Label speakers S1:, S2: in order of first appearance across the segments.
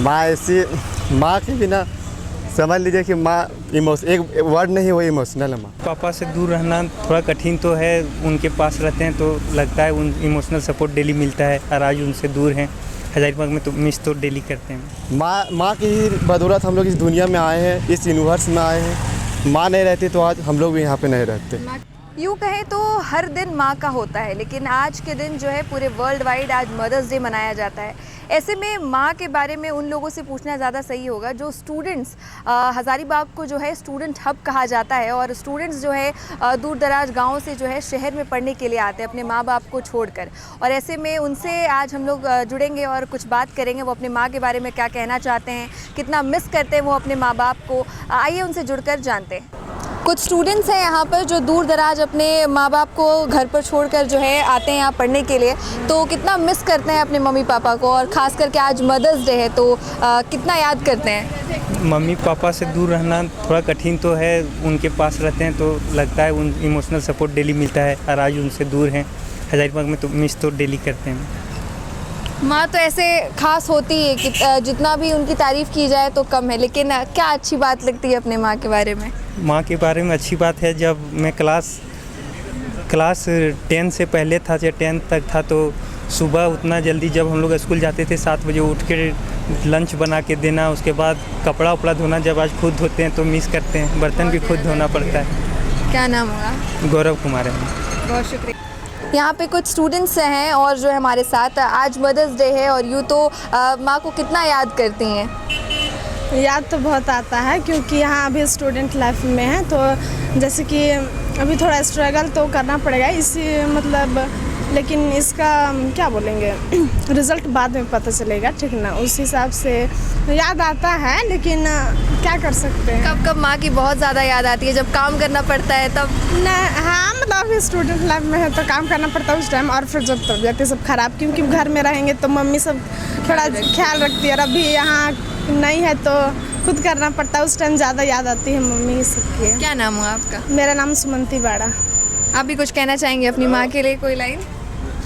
S1: माँ ऐसी, माँ के बिना समझ लीजिए कि माँ एक वर्ड नहीं, वो इमोशनल है माँ।
S2: पापा से दूर रहना थोड़ा कठिन तो है, उनके पास रहते हैं तो लगता है उन इमोशनल सपोर्ट डेली मिलता है, और आज उनसे दूर हैं हज़ारीबाग में तो मिस तो डेली करते हैं।
S1: माँ की ही बदौलत हम लोग इस दुनिया में आए हैं, इस यूनिवर्स में आए हैं। माँ नहीं रहती तो आज हम लोग भी यहाँ पे नहीं रहते।
S3: यूँ कहें तो हर दिन माँ का होता है, लेकिन आज के दिन जो है पूरे वर्ल्ड वाइड आज मदर्स डे मनाया जाता है। ऐसे में माँ के बारे में उन लोगों से पूछना ज़्यादा सही होगा जो स्टूडेंट्स, हज़ारीबाग को जो है स्टूडेंट हब कहा जाता है, और स्टूडेंट्स जो है दूर दराज गाँव से जो है शहर में पढ़ने के लिए आते हैं अपने माँ बाप को छोड़कर। और ऐसे में उनसे आज हम लोग जुड़ेंगे और कुछ बात करेंगे, वो अपने माँ के बारे में क्या कहना चाहते हैं, कितना मिस करते हैं वो अपने माँ बाप को। आइए उनसे जुड़कर जानते हैं। कुछ स्टूडेंट्स हैं यहाँ पर जो दूर दराज अपने माँ बाप को घर पर छोड़कर जो है आते हैं यहाँ पढ़ने के लिए, तो कितना मिस करते हैं अपने मम्मी पापा को, और ख़ास करके आज मदर्स डे है तो कितना याद करते हैं।
S2: मम्मी पापा से दूर रहना थोड़ा कठिन तो है, उनके पास रहते हैं तो लगता है उन इमोशनल सपोर्ट डेली मिलता है, और आज उनसे दूर हैं हज़ारीबाग में तो मिस तो डेली करते हैं।
S3: माँ तो ऐसे खास होती है कि जितना भी उनकी तारीफ़ की जाए तो कम है, लेकिन क्या अच्छी बात लगती है अपने माँ के बारे में?
S2: माँ के बारे में अच्छी बात है, जब मैं क्लास 10 से पहले था, या 10 तक था, तो सुबह उतना जल्दी जब हम लोग स्कूल जाते थे 7 बजे उठ के लंच बना के देना, उसके बाद कपड़ा उपड़ा धोना, जब आज खुद धोते हैं तो मिस करते हैं, बर्तन भी खुद धोना पड़ता है।
S3: क्या नाम होगा?
S2: गौरव कुमार है।
S3: बहुत शुक्रिया। यहाँ पे कुछ स्टूडेंट्स हैं और जो है हमारे साथ, आज मदर्स डे है और यूँ तो माँ को कितना याद करती हैं?
S4: याद तो बहुत आता है, क्योंकि यहाँ अभी स्टूडेंट लाइफ में है, तो जैसे कि अभी थोड़ा स्ट्रगल तो करना पड़ेगा इसी मतलब, लेकिन इसका क्या बोलेंगे रिज़ल्ट बाद में पता चलेगा, ठीक ना, उस हिसाब से याद आता है, लेकिन क्या कर सकते हैं।
S3: कब कब माँ की बहुत ज़्यादा याद आती है? जब काम करना पड़ता है तब?
S4: ना, हाँ, मतलब अभी स्टूडेंट लाइफ में है तो काम करना पड़ता है उस टाइम, और फिर जब तबीयतें सब ख़राब, क्योंकि घर में रहेंगे तो मम्मी सब थोड़ा ख्याल रखती है, और अभी यहाँ नहीं है तो खुद करना पड़ता है, उस टाइम ज़्यादा याद आती है मम्मी सबकी।
S3: क्या नाम हुआ आपका?
S4: मेरा नाम सुमंती बाड़ा।
S3: आप भी कुछ कहना चाहेंगे अपनी माँ के लिए, कोई लाइन?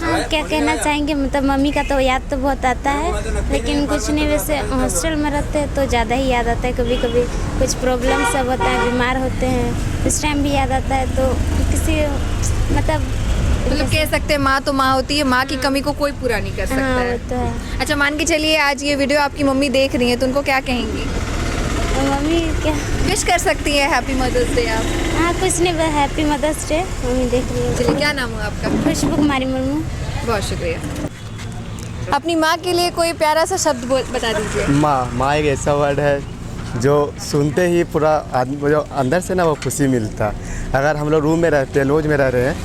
S5: हाँ, क्या कहना चाहेंगे, मतलब मम्मी का तो याद तो बहुत आता है, लेकिन कुछ नहीं, वैसे हॉस्टल में रहते हैं तो ज़्यादा ही याद आता है, कभी कभी कुछ प्रॉब्लम सब होता है, बीमार होते हैं, इस टाइम भी याद आता है, तो किसी मतलब
S3: कह सकते हैं माँ तो माँ होती है, माँ की कमी को कोई पूरा नहीं कर सकता
S5: हाँ,
S3: है।
S5: वो तो है।
S3: अच्छा, मान के चलिए आज ये वीडियो आपकी मम्मी देख रही हैं तो उनको क्या कहेंगी?
S5: तो मम्मी क्या
S3: विश कर सकती है हैप्पी मदर्स डे आप?
S5: हाँ, कुछ नहीं, बस हैप्पी मदर्स डे। मम्मी देख रही है।
S3: चलिए, क्या नाम हुआ आपका?
S5: खुशबू कुमारी मुर्मू।
S3: बहुत शुक्रिया। अपनी माँ के लिए कोई प्यारा सा शब्द बता दीजिए।
S1: माँ एक ऐसा वर्ड है जो सुनते ही पूरा आदमी जो अंदर से ना वो खुशी मिलता है। अगर हम लोग रूम में रहते हैं, लॉज में रह रहे हैं,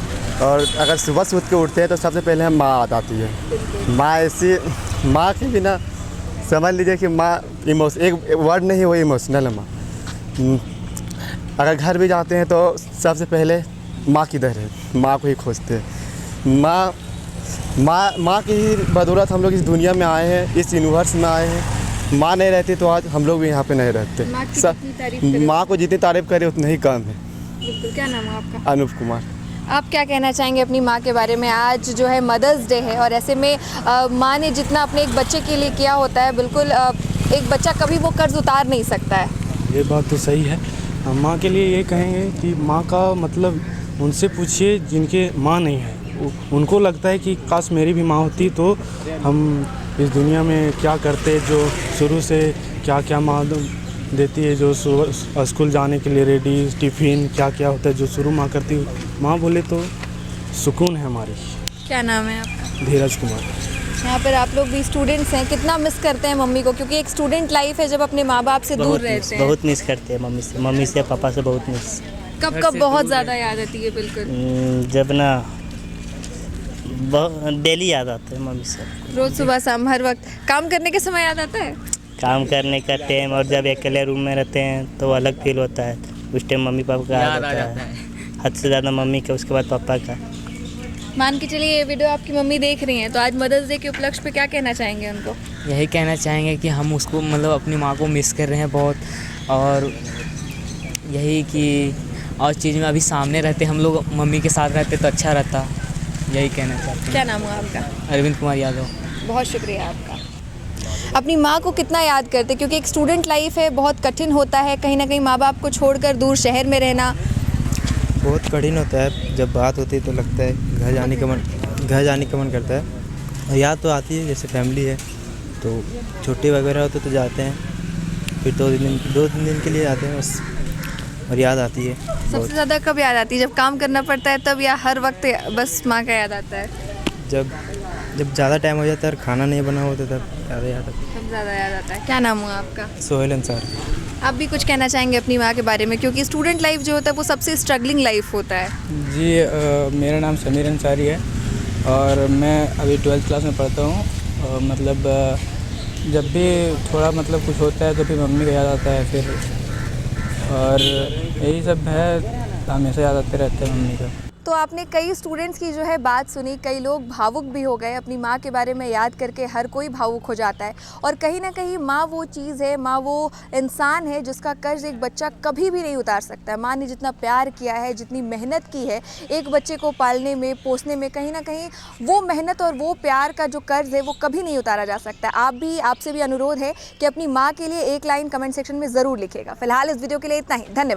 S1: और अगर सुबह से उठ के उठते हैं तो सबसे पहले हम माँ याद आती है। माँ ऐसी, माँ के बिना समझ लीजिए कि माँ एक वर्ड नहीं, वो इमोशनल है माँ। अगर घर भी जाते हैं तो सबसे पहले माँ किधर है, माँ को ही खोजते हैं। माँ की ही बदौलत हम लोग इस दुनिया में आए हैं, इस यूनिवर्स में आए हैं। माँ नहीं रहती तो आज हम लोग भी यहाँ पे नहीं रहते। माँ को जितनी तारीफ़ करें उतना ही कम है।
S3: बिल्कुल। क्या नाम है आपका?
S1: अनूप कुमार।
S3: आप क्या कहना चाहेंगे अपनी माँ के बारे में? आज जो है मदर्स डे है और ऐसे में माँ ने जितना अपने एक बच्चे के लिए किया होता है, बिल्कुल एक बच्चा कभी वो कर्ज उतार नहीं सकता है।
S6: ये बात तो सही है। माँ के लिए ये कहेंगे कि माँ का मतलब उनसे पूछिए जिनके माँ नहीं है, उनको लगता है कि काश मेरी भी माँ होती तो हम इस दुनिया में क्या करते, जो शुरू से क्या क्या माँ देती है, जो सुबह स्कूल जाने के लिए रेडी, टिफ़िन क्या क्या होता है जो शुरू माँ करती है। माँ बोले तो सुकून है हमारी।
S3: क्या नाम है आपका?
S6: धीरज कुमार।
S3: यहाँ पर आप लोग भी स्टूडेंट्स हैं, कितना मिस करते हैं मम्मी को? क्योंकि एक स्टूडेंट लाइफ है जब अपने माँ बाप से दूर रहते हैं।
S7: बहुत मिस करते हैं मम्मी से पापा से बहुत मिस।
S3: कब कब बहुत ज़्यादा याद आती है? बिल्कुल।
S7: जब ना डेली याद आता है मम्मी से।
S3: रोज़ सुबह शाम हर वक्त काम करने के समय याद आता है?
S7: काम करने का टाइम, और जब अकेले रूम में रहते हैं तो अलग फील होता है, उस टाइम मम्मी पापा का याद आता है, हद से ज़्यादा मम्मी का, उसके बाद पापा का।
S3: मान के चलिए ये वीडियो आपकी मम्मी देख रही हैं, तो आज मदर्स डे के उपलक्ष्य पे क्या कहना चाहेंगे उनको?
S8: यही कहना चाहेंगे कि हम उसको मतलब अपनी माँ को मिस कर रहे हैं बहुत, और यही कि और चीज़ में अभी सामने रहते हम लोग, मम्मी के साथ रहते तो अच्छा रहता, यही कहना चाहते हैं।
S3: क्या नाम हुआ आपका?
S8: अरविंद कुमार यादव।
S3: बहुत शुक्रिया आपका। अपनी माँ को कितना याद करते हैं? क्योंकि एक स्टूडेंट लाइफ है, बहुत कठिन होता है कहीं ना कहीं माँ बाप को छोड़कर दूर शहर में रहना।
S9: बहुत कठिन होता है, जब बात होती है तो लगता है घर जाने का मन करता है। और याद तो आती है, जैसे फैमिली है तो छुट्टी वगैरह होती तो जाते हैं, फिर 2-3 दिन के लिए आते हैं बस, और याद आती है
S3: सबसे
S9: बहुत।
S3: ज़्यादा कब याद आती है? जब काम करना पड़ता है तब, या हर वक्त बस माँ का याद आता है?
S9: जब ज़्यादा टाइम हो जाता है और खाना नहीं बना होता तब ज़्यादा याद आता
S3: सब ज़्यादा याद आता है। क्या नाम हुआ आपका?
S9: है। सोहेल अंसार।
S3: आप भी कुछ कहना चाहेंगे अपनी माँ के बारे में, क्योंकि स्टूडेंट लाइफ जो होता है वो सबसे स्ट्रगलिंग लाइफ होता है।
S10: जी मेरा नाम समीर अंसारी है और मैं अभी 12th क्लास में पढ़ता हूँ। मतलब जब भी थोड़ा मतलब कुछ होता है तो फिर मम्मी का याद आता है फिर, और यही सब है, हमेशा याद आते रहते हैं मम्मी का।
S3: तो आपने कई स्टूडेंट्स की जो है बात सुनी, कई लोग भावुक भी हो गए। अपनी माँ के बारे में याद करके हर कोई भावुक हो जाता है, और कहीं ना कहीं माँ वो चीज़ है, माँ वो इंसान है जिसका कर्ज एक बच्चा कभी भी नहीं उतार सकता है। माँ ने जितना प्यार किया है, जितनी मेहनत की है एक बच्चे को पालने में, पोसने में, कहीं ना कहीं वो मेहनत और वो प्यार का जो कर्ज है वो कभी नहीं उतारा जा सकता। आपसे भी अनुरोध है कि अपनी माँ के लिए एक लाइन कमेंट सेक्शन में ज़रूर लिखिएगा। फिलहाल इस वीडियो के लिए इतना ही, धन्यवाद।